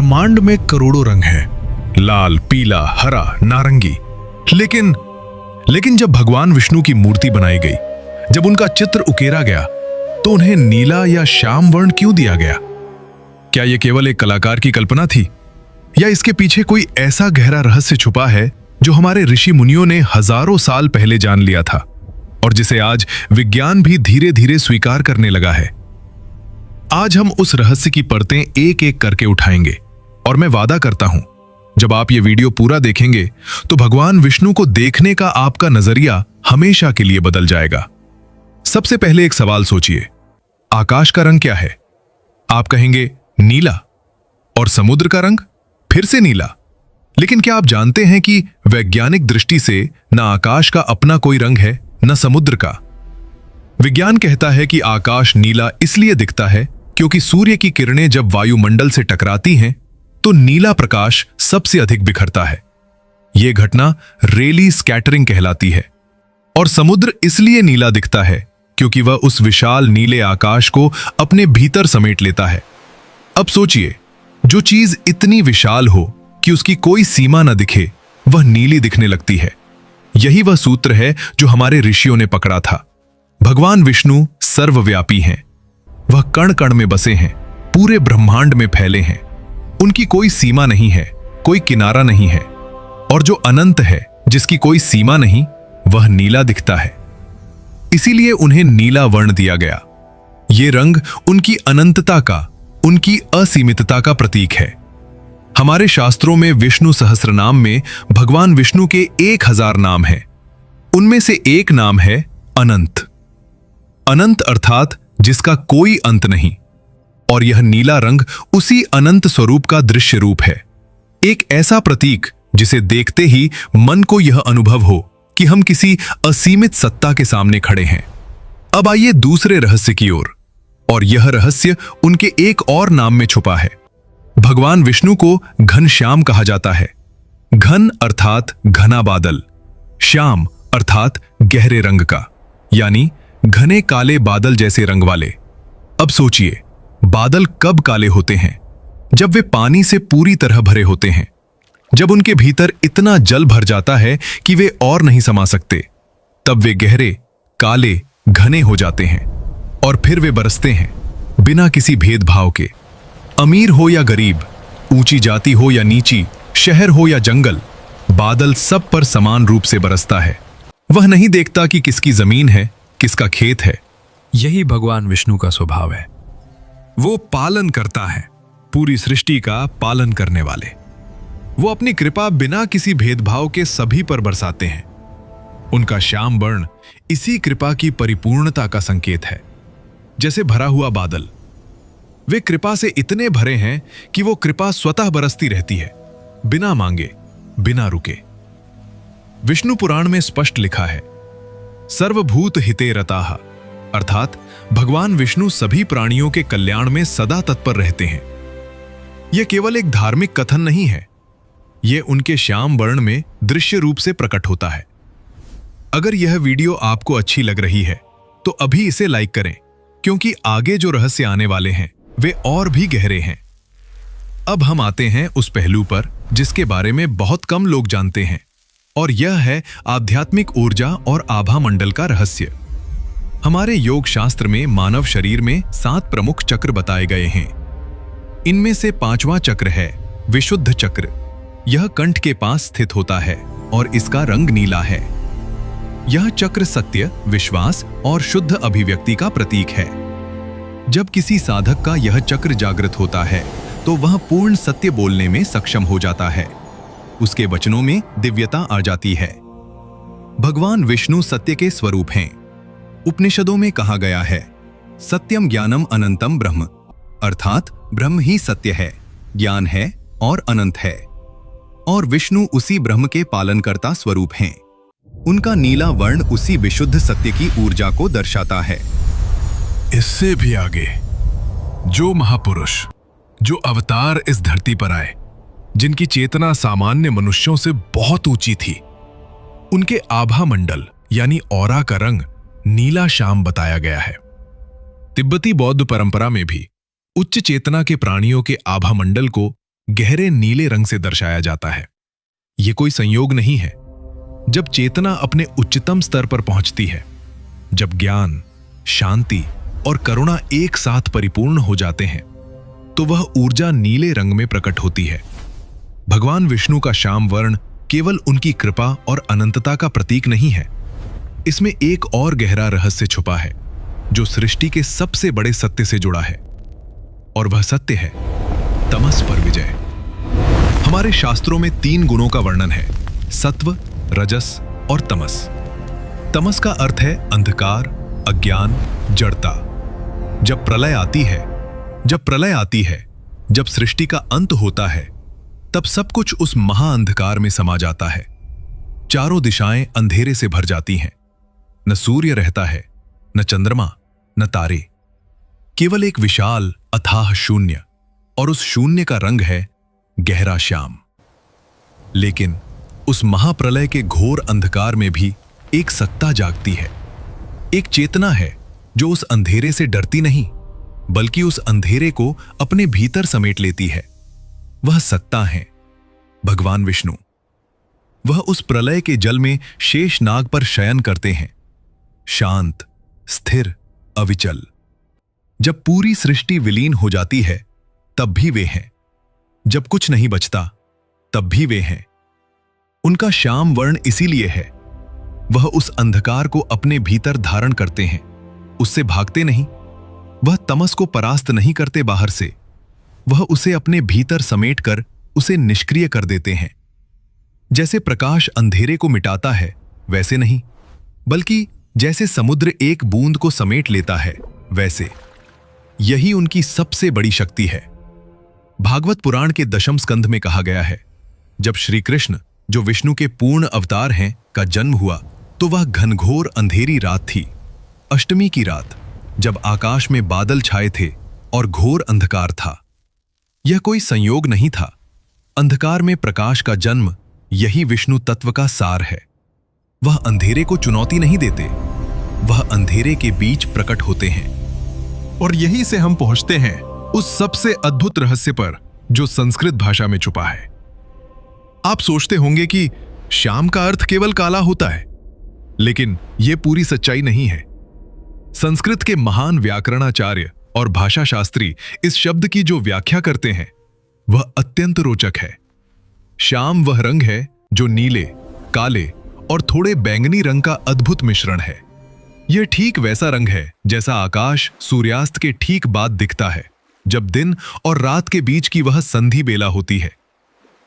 ब्रह्मांड में करोड़ों रंग हैं, लाल, पीला, हरा, नारंगी। लेकिन जब भगवान विष्णु की मूर्ति बनाई गई, जब उनका चित्र उकेरा गया, तो उन्हें नीला या श्याम वर्ण क्यों दिया गया? क्या यह केवल एक कलाकार की कल्पना थी, या इसके पीछे कोई ऐसा गहरा रहस्य छुपा है जो हमारे ऋषि मुनियों ने हजारों साल पहले जान लिया था और जिसे आज विज्ञान भी धीरे धीरे स्वीकार करने लगा है? आज हम उस रहस्य की परतें एक एक करके उठाएंगे और मैं वादा करता हूं, जब आप ये वीडियो पूरा देखेंगे तो भगवान विष्णु को देखने का आपका नजरिया हमेशा के लिए बदल जाएगा। सबसे पहले एक सवाल सोचिए, आकाश का रंग क्या है? आप कहेंगे नीला। और समुद्र का रंग फिर से नीला। लेकिन क्या आप जानते हैं कि वैज्ञानिक दृष्टि से न आकाश का अपना कोई रंग है, न समुद्र का? विज्ञान कहता है कि आकाश नीला इसलिए दिखता है क्योंकि सूर्य की किरणें जब वायुमंडल से टकराती हैं तो नीला प्रकाश सबसे अधिक बिखरता है। यह घटना रेली स्कैटरिंग कहलाती है। और समुद्र इसलिए नीला दिखता है क्योंकि वह उस विशाल नीले आकाश को अपने भीतर समेट लेता है। अब सोचिए, जो चीज इतनी विशाल हो कि उसकी कोई सीमा न दिखे, वह नीली दिखने लगती है। यही वह सूत्र है जो हमारे ऋषियों ने पकड़ा था। भगवान विष्णु सर्वव्यापी हैं। वह कण कण में बसे हैं, पूरे ब्रह्मांड में फैले हैं। उनकी कोई सीमा नहीं है, कोई किनारा नहीं है। और जो अनंत है, जिसकी कोई सीमा नहीं, वह नीला दिखता है। इसीलिए उन्हें नीला वर्ण दिया गया। ये रंग उनकी अनंतता का, उनकी असीमितता का प्रतीक है। हमारे शास्त्रों में विष्णु सहस्रनाम में भगवान विष्णु के 1000 नाम हैं। उनमें से एक नाम है अनंत। अनंत अर्थात जिसका कोई अंत नहीं। और यह नीला रंग उसी अनंत स्वरूप का दृश्य रूप है। एक ऐसा प्रतीक जिसे देखते ही मन को यह अनुभव हो कि हम किसी असीमित सत्ता के सामने खड़े हैं। अब आइए दूसरे रहस्य की ओर। और यह रहस्य उनके एक और नाम में छुपा है। भगवान विष्णु को घनश्याम कहा जाता है। घन अर्थात घना बादल, श्याम अर्थात गहरे रंग का, यानी घने काले बादल जैसे रंग वाले। अब सोचिए, बादल कब काले होते हैं? जब वे पानी से पूरी तरह भरे होते हैं, जब उनके भीतर इतना जल भर जाता है कि वे और नहीं समा सकते, तब वे गहरे, काले, घने हो जाते हैं। और फिर वे बरसते हैं बिना किसी भेदभाव के। अमीर हो या गरीब, ऊंची जाति हो या नीची, शहर हो या जंगल, बादल सब पर समान रूप से बरसता है। वह नहीं देखता कि किसकी जमीन है, किसका खेत है। यही भगवान विष्णु का स्वभाव है। वो पालन करता है, पूरी सृष्टि का पालन करने वाले। वो अपनी कृपा बिना किसी भेदभाव के सभी पर बरसाते हैं। उनका श्याम वर्ण इसी कृपा की परिपूर्णता का संकेत है। जैसे भरा हुआ बादल, वे कृपा से इतने भरे हैं कि वो कृपा स्वतः बरसती रहती है, बिना मांगे, बिना रुके। विष्णु पुराण में स्पष्ट लिखा है, सर्वभूत हिते रताः, अर्थात भगवान विष्णु सभी प्राणियों के कल्याण में सदा तत्पर रहते हैं। यह केवल एक धार्मिक कथन नहीं है, यह उनके श्याम वर्ण में दृश्य रूप से प्रकट होता है। अगर यह वीडियो आपको अच्छी लग रही है तो अभी इसे लाइक करें, क्योंकि आगे जो रहस्य आने वाले हैं वे और भी गहरे हैं। अब हम आते हैं उस पहलू पर जिसके बारे में बहुत कम लोग जानते हैं, और यह है आध्यात्मिक ऊर्जा और आभा मंडल का रहस्य। हमारे योग शास्त्र में मानव शरीर में 7 प्रमुख चक्र बताए गए हैं। इनमें से 5वां चक्र है विशुद्ध चक्र। यह कंठ के पास स्थित होता है और इसका रंग नीला है। यह चक्र सत्य, विश्वास और शुद्ध अभिव्यक्ति का प्रतीक है। जब किसी साधक का यह चक्र जागृत होता है तो वह पूर्ण सत्य बोलने में सक्षम हो जाता है। उसके वचनों में दिव्यता आ जाती है। भगवान विष्णु सत्य के स्वरूप हैं। उपनिषदों में कहा गया है, सत्यम ज्ञानम अनंतम ब्रह्म, अर्थात ब्रह्म ही सत्य है, ज्ञान है और अनंत है। और विष्णु उसी ब्रह्म के पालनकर्ता स्वरूप हैं। उनका नीला वर्ण उसी विशुद्ध सत्य की ऊर्जा को दर्शाता है। इससे भी आगे जो महापुरुष, जो अवतार इस धरती पर आए, जिनकी चेतना सामान्य मनुष्यों से बहुत ऊंची थी, उनके आभा मंडल यानी ऑरा का रंग नीला श्याम बताया गया है। तिब्बती बौद्ध परंपरा में भी उच्च चेतना के प्राणियों के आभा मंडल को गहरे नीले रंग से दर्शाया जाता है। यह कोई संयोग नहीं है। जब चेतना अपने उच्चतम स्तर पर पहुंचती है, जब ज्ञान, शांति और करुणा एक साथ परिपूर्ण हो जाते हैं, तो वह ऊर्जा नीले रंग में प्रकट होती है। भगवान विष्णु का श्याम वर्ण केवल उनकी कृपा और अनंतता का प्रतीक नहीं है। इसमें एक और गहरा रहस्य छुपा है, जो सृष्टि के सबसे बड़े सत्य से जुड़ा है, और वह सत्य है तमस पर विजय। हमारे शास्त्रों में 3 गुणों का वर्णन है, सत्व, रजस और तमस। तमस का अर्थ है अंधकार, अज्ञान, जड़ता। जब प्रलय आती है, जब सृष्टि का अंत होता है, तब सब कुछ उस महाअंधकार में समा जाता है। चारों दिशाएं अंधेरे से भर जाती हैं। न सूर्य रहता है, न चंद्रमा, न तारे, केवल एक विशाल अथाह शून्य, और उस शून्य का रंग है गहरा श्याम। लेकिन उस महाप्रलय के घोर अंधकार में भी एक सत्ता जागती है। एक चेतना है जो उस अंधेरे से डरती नहीं, बल्कि उस अंधेरे को अपने भीतर समेट लेती है। वह सत्ता है भगवान विष्णु। वह उस प्रलय के जल में शेष नाग पर शयन करते हैं, शांत, स्थिर, अविचल। जब पूरी सृष्टि विलीन हो जाती है, तब भी वे हैं। जब कुछ नहीं बचता, तब भी वे हैं। उनका श्याम वर्ण इसीलिए है, वह उस अंधकार को अपने भीतर धारण करते हैं, उससे भागते नहीं। वह तमस को परास्त नहीं करते बाहर से, वह उसे अपने भीतर समेटकर उसे निष्क्रिय कर देते हैं। जैसे प्रकाश अंधेरे को मिटाता है, वैसे नहीं, बल्कि जैसे समुद्र एक बूंद को समेट लेता है, वैसे। यही उनकी सबसे बड़ी शक्ति है। भागवत पुराण के 10वें स्कंध में कहा गया है, जब श्री कृष्ण, जो विष्णु के पूर्ण अवतार हैं, का जन्म हुआ, तो वह घनघोर अंधेरी रात थी, अष्टमी की रात, जब आकाश में बादल छाए थे और घोर अंधकार था। यह कोई संयोग नहीं था। अंधकार में प्रकाश का जन्म यही विष्णु तत्व का सार है। वह अंधेरे को चुनौती नहीं देते, वह अंधेरे के बीच प्रकट होते हैं। और यही से हम पहुंचते हैं उस सबसे अद्भुत रहस्य पर, जो संस्कृत भाषा में छुपा है। आप सोचते होंगे कि श्याम का अर्थ केवल काला होता है, लेकिन यह पूरी सच्चाई नहीं है। संस्कृत के महान व्याकरणाचार्य और भाषा शास्त्री इस शब्द की जो व्याख्या करते हैं, वह अत्यंत रोचक है। श्याम वह रंग है जो नीले, काले और थोड़े बैंगनी रंग का अद्भुत मिश्रण है। यह ठीक वैसा रंग है जैसा आकाश सूर्यास्त के ठीक बाद दिखता है, जब दिन और रात के बीच की वह संधि बेला होती है।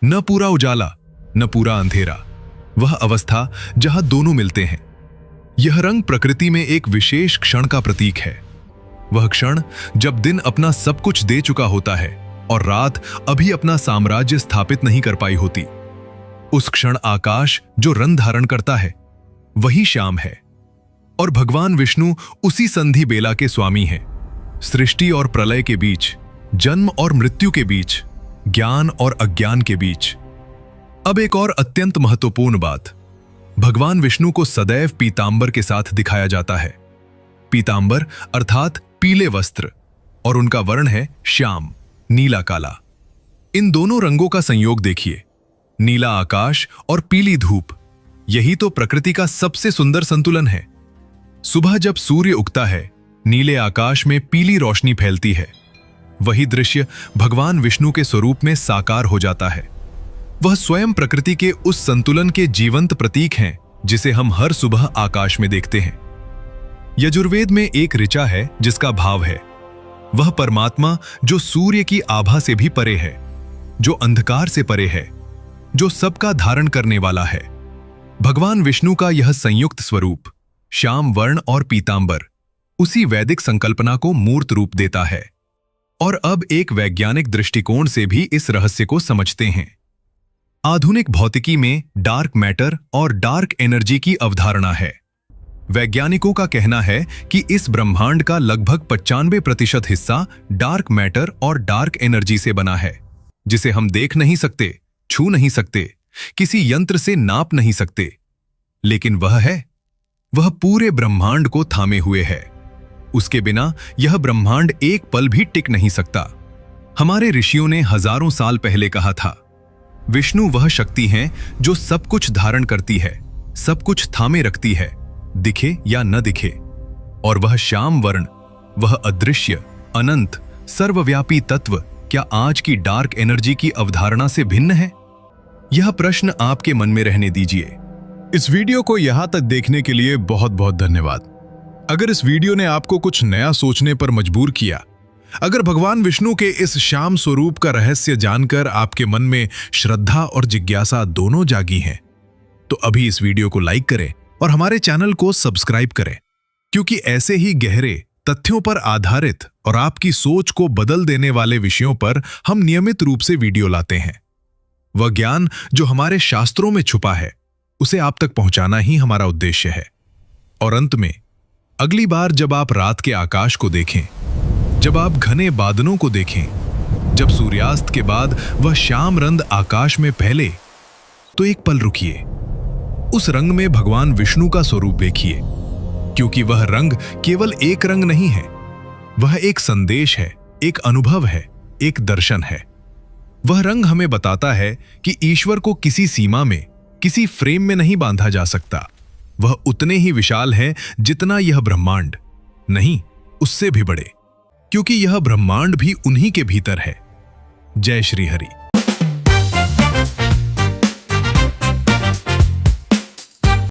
न पूरा उजाला, न पूरा अंधेरा, वह अवस्था जहां दोनों मिलते हैं। यह रंग प्रकृति में एक विशेष क्षण का प्रतीक है। वह क्षण जब दिन अपना सब कुछ दे चुका होता है और रात अभी अपना साम्राज्य स्थापित नहीं कर पाई होती। उस क्षण आकाश जो रंग धारण करता है, वही श्याम है। और भगवान विष्णु उसी संधि बेला के स्वामी हैं। सृष्टि और प्रलय के बीच, जन्म और मृत्यु के बीच, ज्ञान और अज्ञान के बीच। अब एक और अत्यंत महत्वपूर्ण बात, भगवान विष्णु को सदैव पीतांबर के साथ दिखाया जाता है। पीतांबर अर्थात पीले वस्त्र, और उनका वर्ण है श्याम, नीला काला। इन दोनों रंगों का संयोग देखिए, नीला आकाश और पीली धूप, यही तो प्रकृति का सबसे सुंदर संतुलन है। सुबह जब सूर्य उगता है, नीले आकाश में पीली रोशनी फैलती है। वही दृश्य भगवान विष्णु के स्वरूप में साकार हो जाता है। वह स्वयं प्रकृति के उस संतुलन के जीवंत प्रतीक हैं जिसे हम हर सुबह आकाश में देखते हैं। यजुर्वेद में एक ऋचा है जिसका भाव है, वह परमात्मा जो सूर्य की आभा से भी परे है, जो अंधकार से परे है, जो सबका धारण करने वाला है। भगवान विष्णु का यह संयुक्त स्वरूप, श्याम वर्ण और पीतांबर, उसी वैदिक संकल्पना को मूर्त रूप देता है। और अब एक वैज्ञानिक दृष्टिकोण से भी इस रहस्य को समझते हैं। आधुनिक भौतिकी में डार्क मैटर और डार्क एनर्जी की अवधारणा है। वैज्ञानिकों का कहना है कि इस ब्रह्मांड का लगभग 95% हिस्सा डार्क मैटर और डार्क एनर्जी से बना है, जिसे हम देख नहीं सकते, छू नहीं सकते, किसी यंत्र से नाप नहीं सकते। लेकिन वह पूरे ब्रह्मांड को थामे हुए है। उसके बिना यह ब्रह्मांड एक पल भी टिक नहीं सकता। हमारे ऋषियों ने हजारों साल पहले कहा था, विष्णु वह शक्ति हैं जो सब कुछ धारण करती है, सब कुछ थामे रखती है, दिखे या न दिखे। और वह श्याम वर्ण, वह अदृश्य, अनंत, सर्वव्यापी तत्व क्या आज की डार्क एनर्जी की अवधारणा से भिन्न है? यह प्रश्न आपके मन में रहने दीजिए। इस वीडियो को यहां तक देखने के लिए बहुत बहुत धन्यवाद। अगर इस वीडियो ने आपको कुछ नया सोचने पर मजबूर किया, अगर भगवान विष्णु के इस श्याम स्वरूप का रहस्य जानकर आपके मन में श्रद्धा और जिज्ञासा दोनों जागी हैं, तो अभी इस वीडियो को लाइक करें और हमारे चैनल को सब्सक्राइब करें, क्योंकि ऐसे ही गहरे, तथ्यों पर आधारित और आपकी सोच को बदल देने वाले विषयों पर हम नियमित रूप से वीडियो लाते हैं। वह ज्ञान जो हमारे शास्त्रों में छुपा है, उसे आप तक पहुंचाना ही हमारा उद्देश्य है। और अंत में, अगली बार जब आप रात के आकाश को देखें, जब आप घने बादलों को देखें, जब सूर्यास्त के बाद वह श्याम रंग आकाश में फैले, तो एक पल रुकिए। उस रंग में भगवान विष्णु का स्वरूप देखिए, क्योंकि वह रंग केवल एक रंग नहीं है, वह एक संदेश है, एक अनुभव है, एक दर्शन है। वह रंग हमें बताता है कि ईश्वर को किसी सीमा में, किसी फ्रेम में नहीं बांधा जा सकता। वह उतने ही विशाल है जितना यह ब्रह्मांड, नहीं उससे भी बड़े, क्योंकि यह ब्रह्मांड भी उन्हीं के भीतर है। जय श्री हरि।